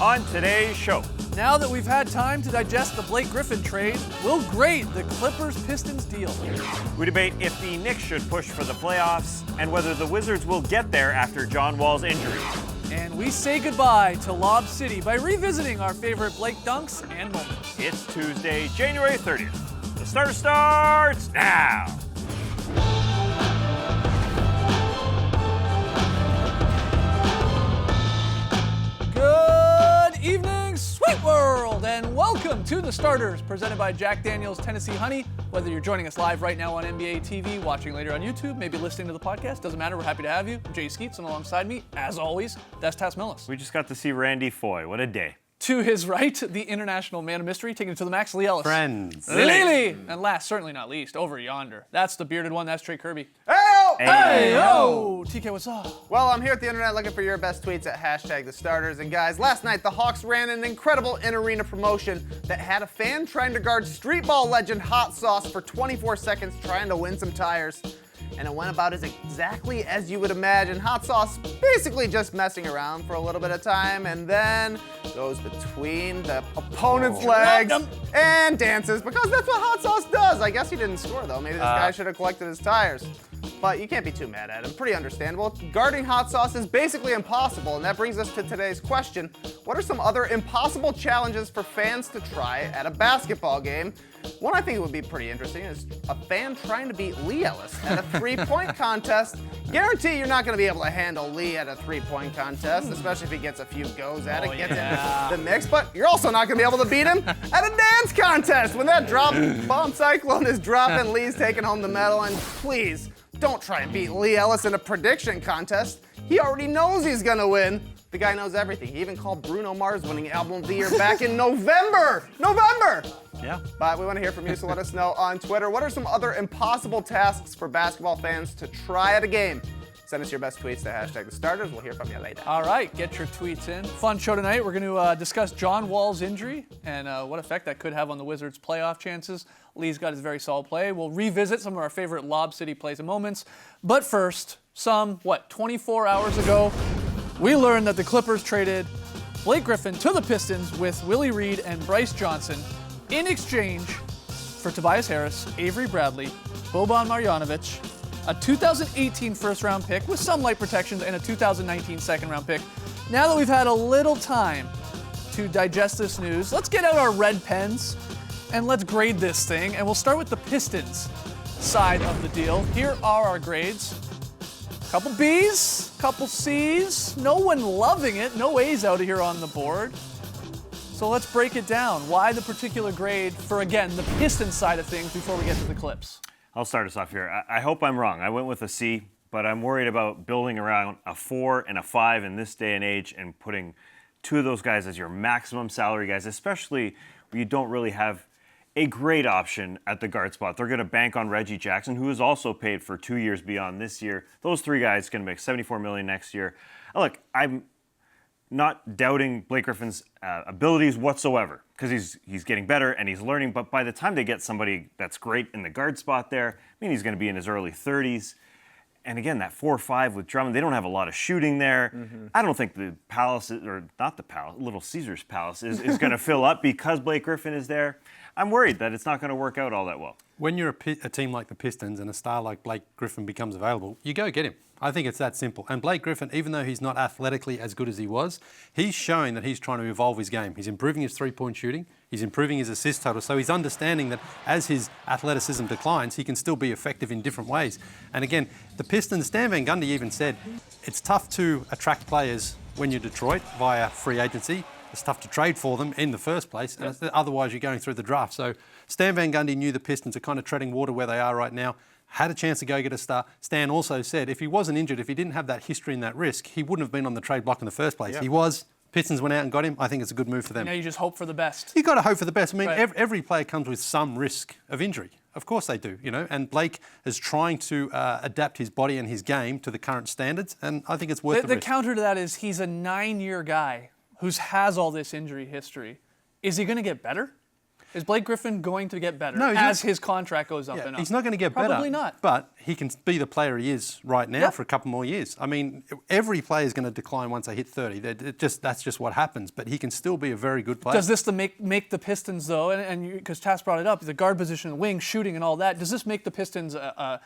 On today's show, Now that we've had time to digest the Blake Griffin trade, we'll grade the Clippers-Pistons deal. we debate if the Knicks should push for the playoffs and whether the Wizards will get there after John Wall's injury. And we say goodbye to Lob City by revisiting our favorite Blake dunks and moments. It's Tuesday, January 30th. The starter starts now. Good evening, Sweet World, and welcome to The Starters, presented by Jack Daniel's Tennessee Honey. Whether you're joining us live right now on NBA TV, watching later on YouTube, maybe listening to the podcast, doesn't matter, we're happy to have you. I'm Jay Skeets, and alongside me, as always, that's Tass Millis. We just got to see Randy Foye. What a day. To his right, the international man of mystery, taking it to the max, Lee Ellis. Friends. Lily! And last, certainly not least, over yonder, that's the bearded one, that's Trey Kirby. Hey, yo! TK, what's up? Well, I'm here at the internet looking for your best tweets at hashtag the starters. And guys, last night the Hawks ran an incredible in-arena promotion that had a fan trying to guard street ball legend Hot Sauce for 24 seconds trying to win some tires. And it went about exactly as you would imagine. Hot Sauce basically just messing around for a little bit of time and then goes between the opponent's legs and dances because that's what Hot Sauce does. I guess he didn't score though. Maybe this guy should have collected his tires. But you can't be too mad at him. Pretty understandable. Guarding Hot Sauce is basically impossible, and that brings us to today's question. What are some other impossible challenges for fans to try at a basketball game? One I think would be pretty interesting is a fan trying to beat Lee Ellis at a three-point contest. Guarantee you're not going to be able to handle Lee at a three-point contest, especially if he gets a few goes at it, gets into the mix. But you're also not going to be able to beat him at a dance contest when that drop bomb cyclone is dropping. Lee's taking home the medal, and please, don't try and beat Lee Ellis in a prediction contest. He already knows he's gonna win. The guy knows everything. He even called Bruno Mars winning Album of the Year back in November. Yeah. But we want to hear from you, so let us know on Twitter. What are some other impossible tasks for basketball fans to try at a game? Send us your best tweets to hashtag the starters. We'll hear from you later. All right, get your tweets in. Fun show tonight. We're going to discuss John Wall's injury and what effect that could have on the Wizards' playoff chances. Lee's got his very solid play. We'll revisit some of our favorite Lob City plays and moments. But first, 24 hours ago, we learned that the Clippers traded Blake Griffin to the Pistons with Willie Reed and Bryce Johnson in exchange for Tobias Harris, Avery Bradley, Boban Marjanovic, a 2018 first-round pick with some light protections, and a 2019 second-round pick. Now that we've had a little time to digest this news, let's get out our red pens and let's grade this thing. And we'll start with the Pistons side of the deal. Here are our grades. Couple B's, couple C's, no one loving it, no A's out of here on the board. So let's break it down. Why the particular grade for, again, the Pistons side of things before we get to the Clips? I'll start us off here. I hope I'm wrong. I went with a C, but I'm worried about building around a 4 and a 5 in this day and age and putting two of those guys as your maximum salary guys, especially when you don't really have a great option at the guard spot. They're going to bank on Reggie Jackson, who is also paid for 2 years beyond this year. Those three guys going to make $74 million next year. Look, I'm not doubting Blake Griffin's abilities whatsoever because he's getting better and he's learning. But by the time they get somebody that's great in the guard spot there, I mean, he's going to be in his early 30s. And again, that 4-5 with Drummond, they don't have a lot of shooting there. Mm-hmm. I don't think the Palace, or not the Palace, Little Caesars Palace is going to fill up because Blake Griffin is there. I'm worried that it's not going to work out all that well. When you're a team like the Pistons and a star like Blake Griffin becomes available, you go get him. I think it's that simple. And Blake Griffin, even though he's not athletically as good as he was, he's showing that he's trying to evolve his game. He's improving his three-point shooting. He's improving his assist total. So he's understanding that as his athleticism declines, he can still be effective in different ways. And again, the Pistons, Stan Van Gundy even said, it's tough to attract players when you're Detroit via free agency. It's tough to trade for them in the first place, and otherwise you're going through the draft. So Stan Van Gundy knew the Pistons are kind of treading water where they are right now, had a chance to go get a star. Stan also said if he wasn't injured, if he didn't have that history and that risk, he wouldn't have been on the trade block in the first place. Yeah. He was. Pistons went out and got him. I think it's a good move for them. Now you just hope for the best. You've got to hope for the best. I mean, right. every player comes with some risk of injury. Of course they do, and Blake is trying to adapt his body and his game to the current standards, and I think it's worth the risk. The counter to that is he's a 9-year guy who has all this injury history. Is he going to get better? Is Blake Griffin going to get better No, he's as not- his contract goes up and up? He's not going to get better. Probably not. But he can be the player he is right now Yeah. for a couple more years. I mean, every player is going to decline once they hit 30. That's just what happens. But he can still be a very good player. Does this make the Pistons, though, and because Tass brought it up, the guard position, the wing, shooting, and all that, does this make the Pistons a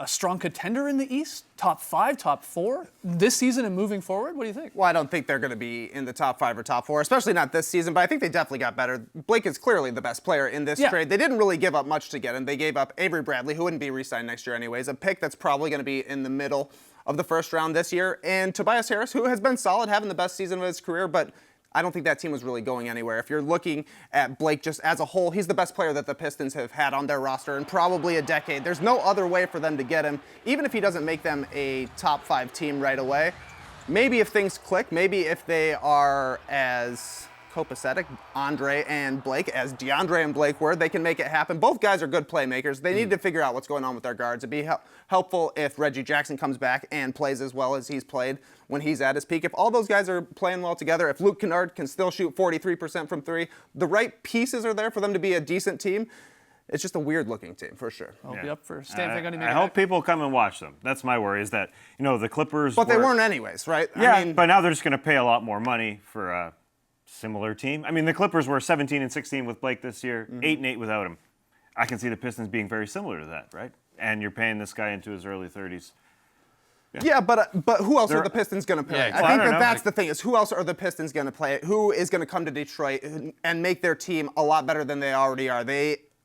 strong contender in the East? Top 5, top 4 this season and moving forward? What do you think? Well, I don't think they're going to be in the top 5 or top 4, especially not this season, but I think they definitely got better. Blake is clearly the best player in this Yeah. trade. They didn't really give up much to get him. They gave up Avery Bradley, who wouldn't be re-signed next year anyways, a pick that's probably going to be in the middle of the first round this year, and Tobias Harris, who has been solid, having the best season of his career, but I don't think that team was really going anywhere. If you're looking at Blake just as a whole, he's the best player that the Pistons have had on their roster in probably a decade. There's no other way for them to get him, even if he doesn't make them a top 5 team right away. Maybe if things click, maybe if they are as copacetic, Andre and Blake, as DeAndre and Blake were, they can make it happen. Both guys are good playmakers. They need to figure out what's going on with their guards. It'd be helpful if Reggie Jackson comes back and plays as well as he's played when he's at his peak. If all those guys are playing well together, if Luke Kennard can still shoot 43% from 3, the right pieces are there for them to be a decent team. It's just a weird-looking team, for sure. I'll be up for Stan Van Gundy. I hope people come and watch them. That's my worry, is that, the Clippers But they weren't anyways, right? Yeah, I mean, but now they're just going to pay a lot more money for a similar team. I mean, the Clippers were 17-16 with Blake this year, 8-8 without him. I can see the Pistons being very similar to that, right? And you're paying this guy into his early 30s. Yeah, but who else They're- are the Pistons going to play? Yeah, I exactly. think I don't know. that's the thing, is who else are the Pistons going to play? Who is going to come to Detroit and make their team a lot better than they already are?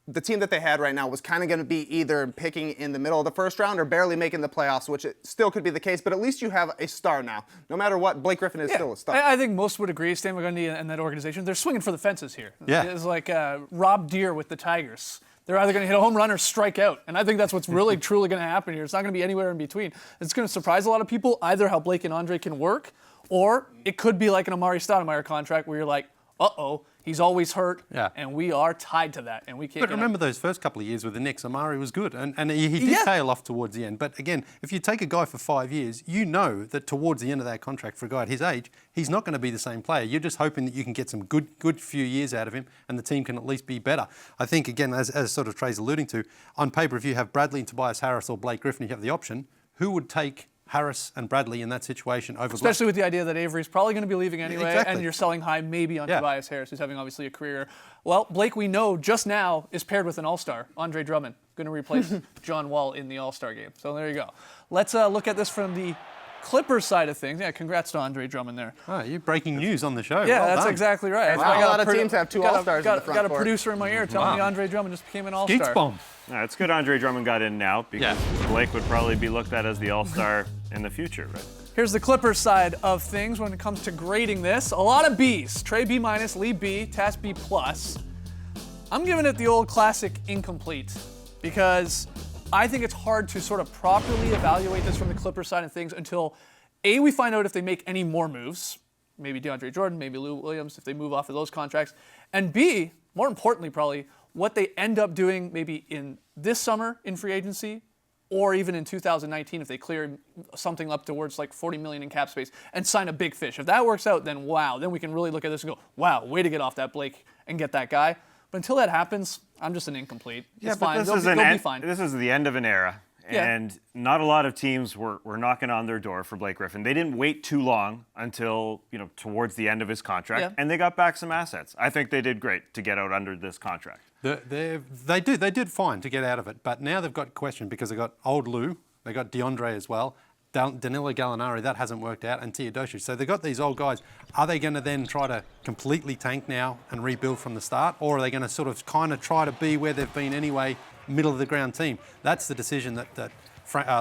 The team that they had right now was kind of going to be either picking in the middle of the first round or barely making the playoffs, which it still could be the case, but at least you have a star now. No matter what, Blake Griffin is still a star. I think most would agree, Stan Van Gundy and that organization, they're swinging for the fences here. Yeah. It's like Rob Deere with the Tigers. They're either going to hit a home run or strike out. And I think that's what's really, truly going to happen here. It's not going to be anywhere in between. It's going to surprise a lot of people, either how Blake and Andre can work, or it could be like an Amari Stoudemire contract where you're like, uh-oh, he's always hurt, Yeah. and we are tied to that, and we can't But get remember out. those first couple of years with the Knicks, Amari was good, and he did Yeah. tail off towards the end. But again, if you take a guy for 5 years, you know that towards the end of that contract for a guy at his age, he's not going to be the same player. You're just hoping that you can get some good few years out of him, and the team can at least be better. I think, again, as sort of Trey's alluding to, on paper, if you have Bradley and Tobias Harris or Blake Griffin, you have the option. Who would take Harris and Bradley in that situation over Blake? Especially with the idea that Avery's probably going to be leaving anyway, Exactly. and you're selling high maybe on Yeah. Tobias Harris, who's having obviously a career. Well, Blake, we know just now is paired with an All-Star, Andre Drummond, going to replace John Wall in the All-Star game. So there you go. Let's look at this from the Clippers side of things. Yeah, congrats to Andre Drummond there. Oh, you're breaking news on the show. Yeah, Well that's done. exactly right. That's Wow. why I A got lot of teams have two All-Stars in the front Got a court. producer in my ear telling me Andre Drummond just became an All-Star. Geeks bomb. It's good Andre Drummond got in now because Yeah. Blake would probably be looked at as the all-star in the future, right? Here's the Clippers side of things when it comes to grading this. A lot of Bs. Trey B-, Lee B, Tass B+. I'm giving it the old classic incomplete because I think it's hard to sort of properly evaluate this from the Clippers side of things until A, we find out if they make any more moves, maybe DeAndre Jordan, maybe Lou Williams, if they move off of those contracts, and B, more importantly probably, what they end up doing maybe in this summer in free agency or even in 2019 if they clear something up towards like $40 million in cap space and sign a big fish. If that works out, then wow, then we can really look at this and go, wow, way to get off that Blake and get that guy. But until that happens, I'm just an incomplete. It's fine. They'll be fine. This is the end of an era, Yeah. and not a lot of teams were knocking on their door for Blake Griffin. They didn't wait too long until towards the end of his contract, Yeah. and they got back some assets. I think they did great to get out under this contract. They did fine to get out of it, but now they've got question because they got old Lou, they got DeAndre as well, Danilo Gallinari, that hasn't worked out, and Teodosic. So they've got these old guys. Are they going to then try to completely tank now and rebuild from the start, or are they going to sort of kind of try to be where they've been anyway, middle of the ground team? That's the decision that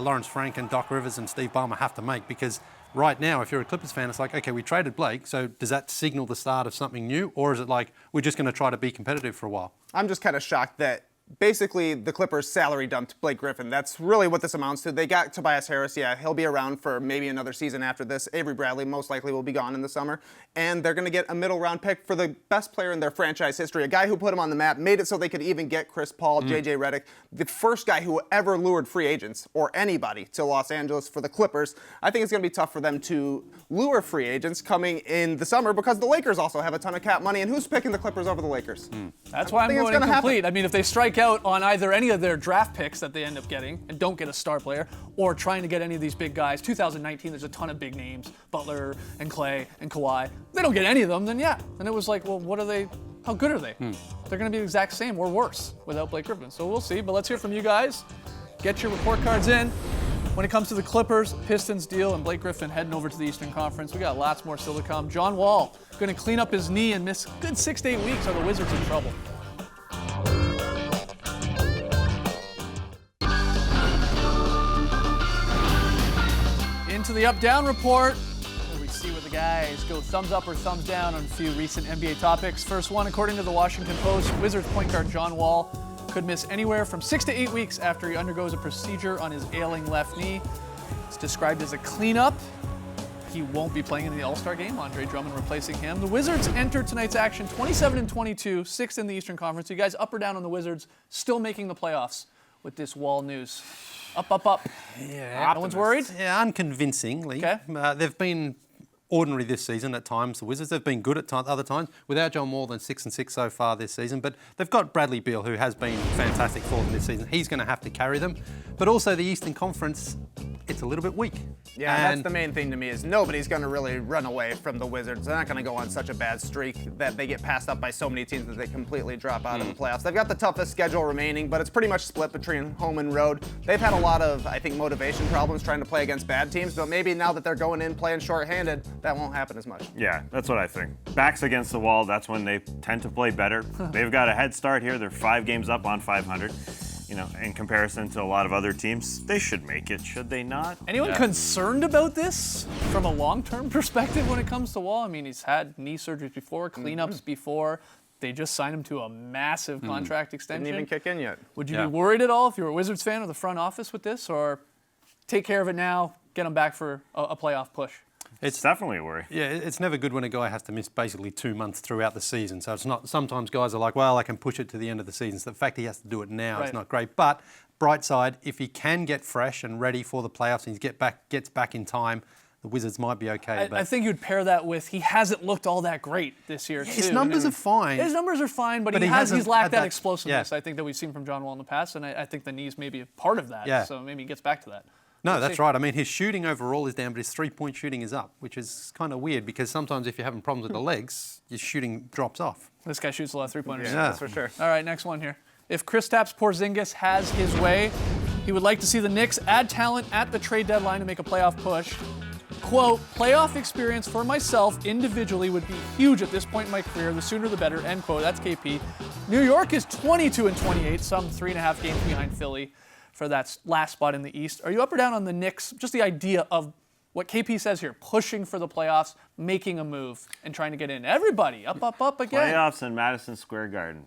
Lawrence Frank and Doc Rivers and Steve Ballmer have to make, because right now, if you're a Clippers fan, it's like, okay, we traded Blake, so does that signal the start of something new, or is it like we're just going to try to be competitive for a while? I'm just kind of shocked that basically the Clippers salary dumped Blake Griffin. That's really what this amounts to. They got Tobias Harris. Yeah, he'll be around for maybe another season after this. Avery Bradley most likely will be gone in the summer. And they're going to get a middle round pick for the best player in their franchise history, a guy who put them on the map, made it so they could even get Chris Paul, JJ Redick, the first guy who ever lured free agents or anybody to Los Angeles for the Clippers. I think it's going to be tough for them to lure free agents coming in the summer because the Lakers also have a ton of cap money. And who's picking the Clippers over the Lakers? That's why I'm think it's going gonna incomplete. happen. I mean, if they strike out on either any of their draft picks that they end up getting and don't get a star player, or trying to get any of these big guys, 2019, there's a ton of big names, Butler and Clay and Kawhi. They don't get any of them, then yeah. And it was like, well, what are they? How good are they? They're going to be the exact same or worse without Blake Griffin. So we'll see. But let's hear from you guys. Get your report cards in. When it comes to the Clippers, Pistons deal, and Blake Griffin heading over to the Eastern Conference, we got lots more still to come. John Wall going to clean up his knee and miss a good 6 to 8 weeks. Are the Wizards in trouble? Into the up-down report, where we see where the guys go thumbs up or thumbs down on a few recent NBA topics. First one, according to the Washington Post, Wizards point guard John Wall could miss anywhere from 6 to 8 weeks after he undergoes a procedure on his ailing left knee. It's described as a cleanup. He won't be playing in the All-Star game. Andre Drummond replacing him. The Wizards enter tonight's action 27-22, sixth in the Eastern Conference. You guys up or down on the Wizards still making the playoffs with this Wall news? Up, up, up. Yeah, No one's worried? Yeah, unconvincingly. Okay. They've been ordinary this season at times, the Wizards. They've been good at other times. Without John Wall, than 6-6 so far this season. But they've got Bradley Beal, who has been fantastic for them this season. He's going to have to carry them. But also the Eastern Conference, it's a little bit weak. Yeah, And that's the main thing to me is nobody's going to really run away from the Wizards. They're not going to go on such a bad streak that they get passed up by so many teams that they completely drop out of the playoffs. They've got the toughest schedule remaining, but it's pretty much split between home and road. They've had a lot of, I think, motivation problems trying to play against bad teams, but maybe now that they're going in playing shorthanded, that won't happen as much. Yeah, that's what I think. Backs against the wall, that's when they tend to play better. They've got a head start here. They're 5 games up on 500. You know, in comparison to a lot of other teams, they should make it, should they not? Anyone concerned about this from a long-term perspective when it comes to Wall? I mean, he's had knee surgeries before, cleanups before. They just signed him to a massive contract extension. Didn't even kick in yet. Would you Yeah. be worried at all if you're a Wizards fan or the front office with this, or take care of it now, get him back for a playoff push? It's definitely a worry. Yeah, it's never good when a guy has to miss basically 2 months throughout the season. So it's not. Sometimes guys are like, well, I can push it to the end of the season. So the fact he has to do it now Right. is not great. But bright side, if he can get fresh and ready for the playoffs and gets back in time, the Wizards might be okay. I think you'd pair that with he hasn't looked all that great this year, too. his numbers are fine. His numbers are fine, but, But he's he hasn't lacked had that that- explosiveness, yeah. I think, that we've seen from John Wall in the past, and I think the knees may be a part of that. Yeah. So maybe he gets back to that. No, We'll that's see. right. I mean, his shooting overall is down, but his three-point shooting is up, which is kind of weird because sometimes if you're having problems with the legs, your shooting drops off. This guy shoots a lot of three-pointers. Yeah, that's for sure. All right, next one here. If Kristaps Porzingis has his way, he would like to see the Knicks add talent at the trade deadline to make a playoff push. Quote, playoff experience for myself individually would be huge at this point in my career. The sooner the better, end quote. That's KP. New York is 22-28, some 3.5 games behind Philly for that last spot in the East. Are you up or down on the Knicks? Just the idea of what KP says here, pushing for the playoffs, making a move, and trying to get in. Everybody, up, up, up again. Playoffs in Madison Square Garden.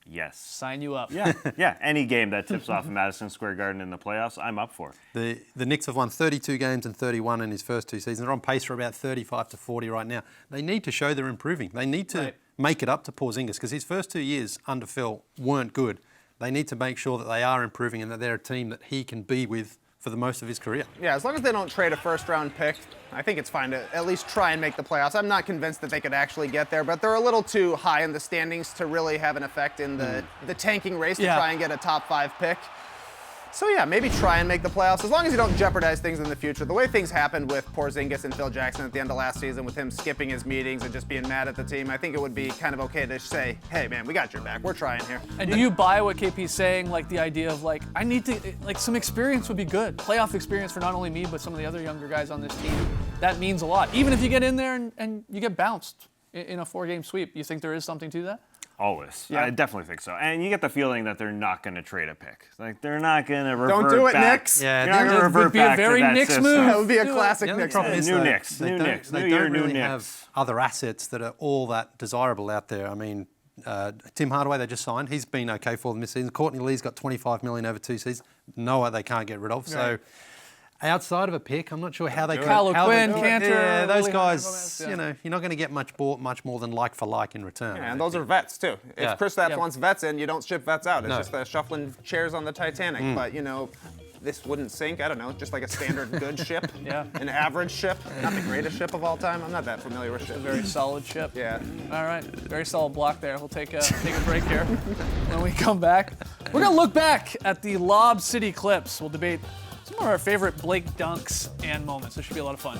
Yes. Sign you up. Yeah, yeah. Any game that tips off in Madison Square Garden in the playoffs, I'm up for. The Knicks have won 32 games and 31 in his first 2 seasons. They're on pace for about 35 to 40 right now. They need to show they're improving. They need to Right. make it up to Porzingis because his first 2 years under Phil weren't good. They need to make sure that they are improving and that they're a team that he can be with for the most of his career. Yeah, as long as they don't trade a first-round pick, I think it's fine to at least try and make the playoffs. I'm not convinced that they could actually get there, but they're a little too high in the standings to really have an effect in the tanking race to Yeah. try and get a top 5 pick. So yeah, maybe try and make the playoffs as long as you don't jeopardize things in the future. The way things happened with Porzingis and Phil Jackson at the end of last season, with him skipping his meetings and just being mad at the team, I think it would be kind of okay to say, hey man, we got your back. We're trying here. And do you buy what KP's saying, like the idea of like, I need to, like some experience would be good. Playoff experience for not only me, but some of the other younger guys on this team. That means a lot. Even if you get in there and you get bounced in a 4-game sweep, you think there is something to that? Always. Yeah. I definitely think so. And you get the feeling that they're not going to trade a pick. Like, they're not going to revert Don't do it, back. Knicks. Yeah, You're not going to That revert would be a back very to that Knicks system. move. That would be a Do it. classic The other Knicks problem move. is, New though, Knicks, they new don't, Knicks, they new don't year, new really Knicks. have other assets that are all that desirable out there. I mean, Tim Hardaway, they just signed. He's been okay for them this season. Courtney Lee's got $25 million over 2 seasons. Noah, they can't get rid of. So outside of a pick, I'm not sure how they could. Kyle how they O'Quinn, do it. Cantor, Yeah, those Willie guys, Gomez, yeah. you know, you're not going to get much more than like for like in return. And those are vets too. If Yeah. Kristaps Yeah. wants vets in, you don't ship vets out. It's No. just shuffling chairs on the Titanic. But this wouldn't sink. I don't know, just like a standard good ship. Yeah. An average ship, not the greatest ship of all time. I'm not that familiar with ships. Very solid ship. Yeah. All right, very solid block there. We'll take a break here. When we come back, we're gonna look back at the Lob City clips. We'll debate some of our favorite Blake dunks and moments. This should be a lot of fun.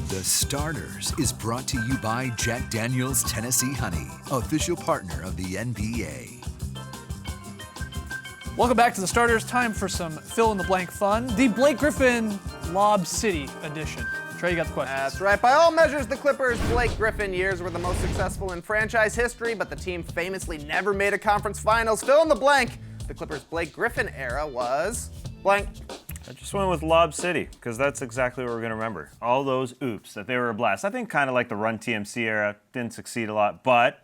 The Starters is brought to you by Jack Daniel's Tennessee Honey, official partner of the NBA. Welcome back to the Starters. Time for some fill-in-the-blank fun. The Blake Griffin Lob City edition. Trey, you got the questions. That's right. By all measures, the Clippers' Blake Griffin years were the most successful in franchise history, but the team famously never made a conference finals. Fill in the blank. The Clippers' Blake Griffin era was blank. I just went with Lob City because that's exactly what we're going to remember. All those oops, that they were a blast. I think kind of like the Run TMC era, didn't succeed a lot, but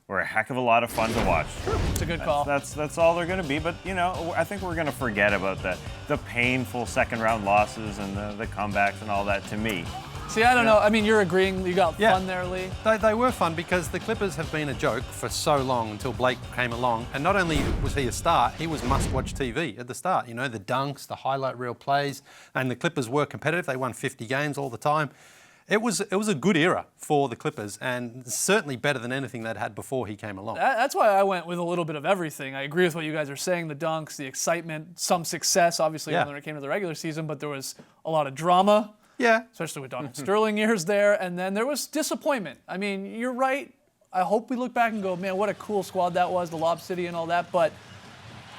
were a heck of a lot of fun to watch. It's a good call. That's all they're going to be. But, I think we're going to forget about the painful second-round losses and the comebacks and all that to me. See, I don't know. I mean, you're agreeing. You got Yeah. fun there, Lee. They were fun because the Clippers have been a joke for so long until Blake came along. And not only was he a star, he was must-watch TV at the start. The dunks, the highlight reel plays, and the Clippers were competitive. They won 50 games all the time. It was a good era for the Clippers, and certainly better than anything they'd had before he came along. That's why I went with a little bit of everything. I agree with what you guys are saying, the dunks, the excitement, some success, obviously, Yeah. when it came to the regular season, but there was a lot of drama, Yeah. especially with Donovan Sterling years there, and then there was disappointment. I mean, you're right. I hope we look back and go, man, what a cool squad that was, the Lob City and all that, but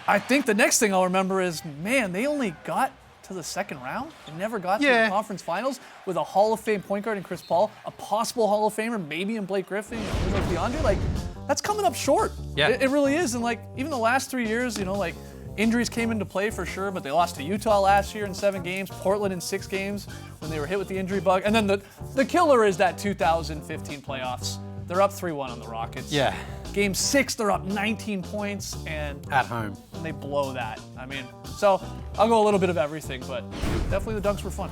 I think the next thing I'll remember is, man, they only got to the second round. They never got to Yeah. the conference finals with a Hall of Fame point guard in Chris Paul, a possible Hall of Famer, maybe in Blake Griffin, who knows, DeAndre. Like, that's coming up short. Yeah. It really is. And like, even the last 3 years, injuries came into play for sure, but they lost to Utah last year in 7 games, Portland in 6 games when they were hit with the injury bug. And then the killer is that 2015 playoffs. They're up 3-1 on the Rockets. Yeah. Game 6, they're up 19 points, and At home. they blow that. I mean, so I'll go a little bit of everything, but definitely the dunks were fun.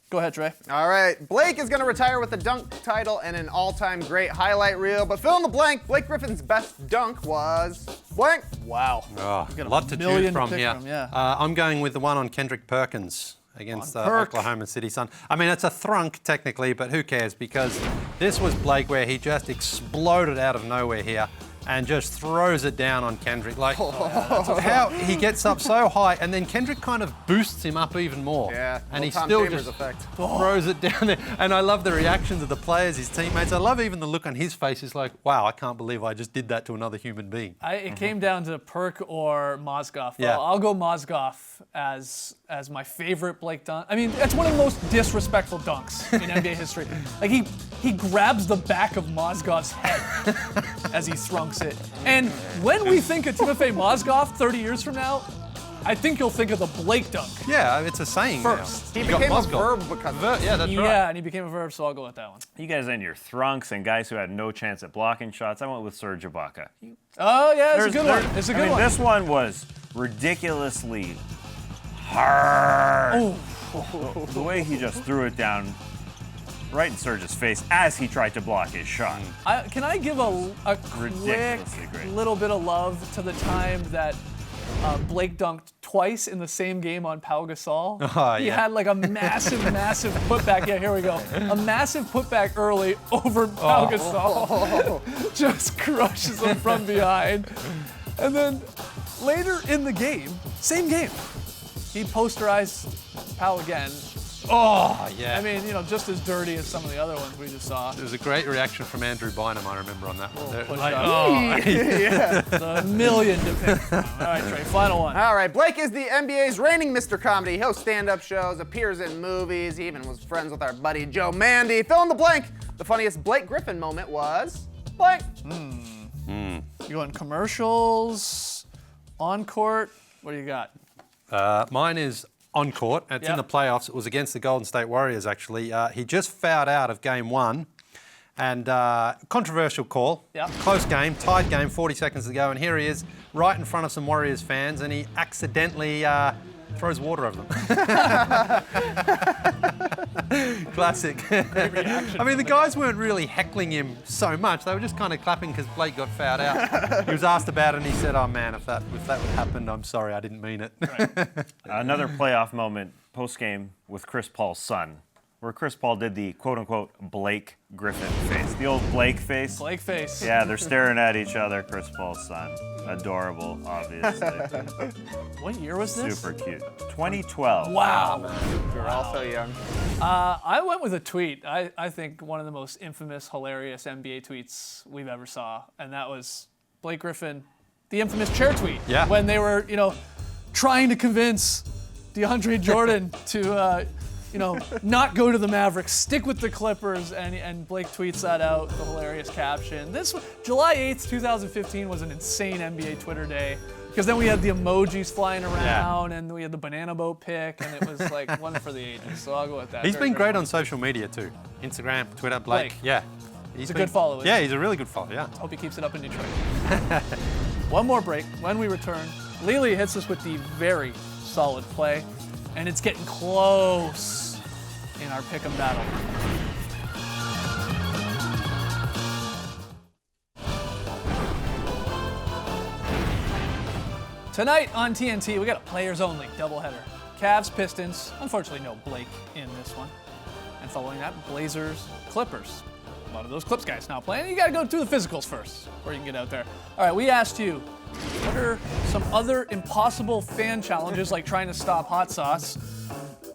Go ahead, Trey. All right, Blake is going to retire with a dunk title and an all-time great highlight reel. But fill in the blank, Blake Griffin's best dunk was blank. Wow. Oh, You got a lot to million choose from pick here. from, yeah. I'm going with the one on Kendrick Perkins against Perk. Oklahoma City Sun. I mean, it's a thrunk technically, but who cares? Because this was Blake where he just exploded out of nowhere here and just throws it down on Kendrick. Like, how he gets up so high, and then Kendrick kind of boosts him up even more. Yeah, and he little Tom still Chambers just effect. throws it down there. And I love the reactions of the players, his teammates. I love even the look on his face. He's like, wow, I can't believe I just did that to another human being. It came down to Perk or Mozgov. Yeah. I'll go Mozgov as my favorite Blake dunk. I mean, that's one of the most disrespectful dunks in NBA history. Like he grabs the back of Mozgov's head as he thrunks it. And when we think of Timofey Mozgov 30 years from now, I think you'll think of the Blake dunk. Yeah, it's a saying First. now. He You got became a Mozgov. verb because of it. Yeah, that's Yeah, right. and he became a verb, so I'll go with that one. You guys and your thrunks and guys who had no chance at blocking shots. I went with Serge Ibaka. Oh yeah, it's a good one. It's a good one. This one was ridiculously hard. The way he just threw it down right in Serge's face as he tried to block his shot. Can I give a quick Ridiculously great. little bit of love to the time that Blake dunked twice in the same game on Pau Gasol? Oh, He yeah. had like a massive putback. Yeah, here we go. A massive putback early over Pau Gasol. Just crushes him from behind. And then later in the game, same game, he posterized Pau again. Oh, yeah. I mean, just as dirty as some of the other ones we just saw. There was a great reaction from Andrew Bynum, I remember, on that one. They're push like, up. oh, It's a million to pick from. All right, Trey, final one. All right, Blake is the NBA's reigning Mr. Comedy. He hosts stand-up shows, appears in movies, he even was friends with our buddy Joe Mandy. Fill in the blank. The funniest Blake Griffin moment was blank. You going commercials, on court? What do you got? mine is on court. It's in the playoffs. It was against the Golden State Warriors, actually. He just fouled out of game 1. And controversial call. Yep. Close game, tied game, 40 seconds to go. And here he is, right in front of some Warriors fans, and he accidentally throws water over them. Classic. I mean, the guys weren't really heckling him so much. They were just kind of clapping because Blake got fouled out. He was asked about it, and he said, "Oh man, if that would happen, I'm sorry, I didn't mean it." Another playoff moment post game with Chris Paul's son, where Chris Paul did the quote-unquote Blake Griffin face, the old Blake face. Blake face. Yeah, they're staring at each other, Chris Paul's son. Adorable, obviously. What year was this? Super cute. 2012. Wow. We're all so young. I went with a tweet. I think one of the most infamous, hilarious NBA tweets we've ever saw, and that was Blake Griffin, the infamous chair tweet. Yeah. When they were, trying to convince DeAndre Jordan to, not go to the Mavericks, stick with the Clippers, and Blake tweets that out, the hilarious caption. July 8th, 2015 was an insane NBA Twitter day, because then we had the emojis flying around, and we had the banana boat pic, and it was like one for the ages, so I'll go with that. He's Very, been very great on social media too. Instagram, Twitter, Blake. Blake. Yeah. He's a good follow, isn't Yeah, he? he's a really good follow, yeah. Hope he keeps it up in Detroit. One more break. When we return, Lily hits us with the very solid play, and it's getting close in our pick'em battle. Tonight on TNT, we got a players only doubleheader. Cavs, Pistons. Unfortunately, no Blake in this one. And following that, Blazers, Clippers. A lot of those Clips guys now playing. You got to go through the physicals first before you can get out there. All right, we asked you, what are some other impossible fan challenges like trying to stop hot sauce?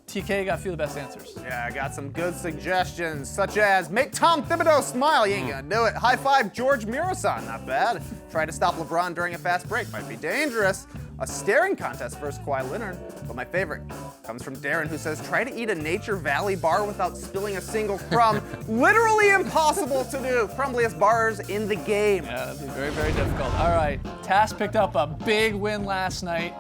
TK got a few of the best answers. Yeah, I got some good suggestions, such as make Tom Thibodeau smile. You ain't gonna do it. High five George Mirasan, not bad. Try to stop LeBron during a fast break, might be dangerous. A staring contest versus Kawhi Leonard. But my favorite comes from Darren, who says try to eat a Nature Valley bar without spilling a single crumb. Literally impossible to do. Crumbliest bars in the game. Yeah, that'd be very, very difficult. All right, Tass picked up a big win last night.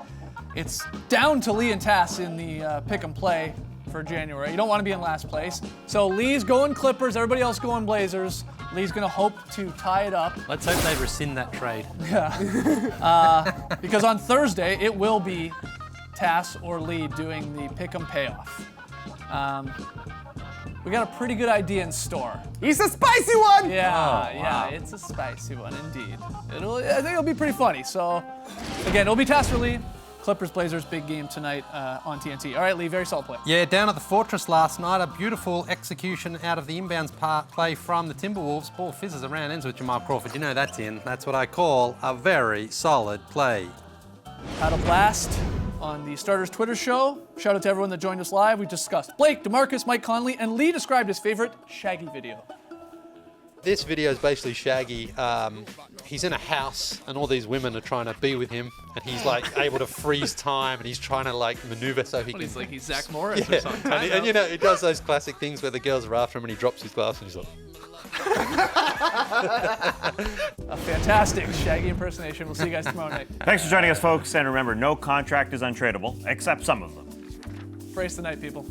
It's down to Lee and Tass in the pick and play for January. You don't want to be in last place. So Lee's going Clippers, everybody else going Blazers. Lee's going to hope to tie it up. Let's hope they rescind that trade. Because on Thursday, it will be Tass or Lee doing the pick 'em payoff. We got a pretty good idea in store. He's a spicy one! Yeah, it's a spicy one indeed. I think it'll be pretty funny. So, again, it'll be Tass or Lee. Clippers, Blazers, big game tonight on TNT. All right, Lee, very solid play. Yeah, down at the Fortress last night, a beautiful execution out of the inbounds play from the Timberwolves. Ball fizzes around, ends with Jamal Crawford. You know that's in. That's what I call a very solid play. Had a blast on the Starters Twitter show. Shout out to everyone that joined us live. We discussed Blake, DeMarcus, Mike Conley, and Lee described his favorite Shaggy video. This video is basically Shaggy. He's in a house and all these women are trying to be with him and he's like able to freeze time and he's trying to like maneuver so he can... He's like, he's Zach Morris or something. And you know, he does those classic things where the girls are after him and he drops his glass and he's like... A fantastic Shaggy impersonation. We'll see you guys tomorrow night. Thanks for joining us, folks. And remember, no contract is untradeable, except some of them. Brace the night, people.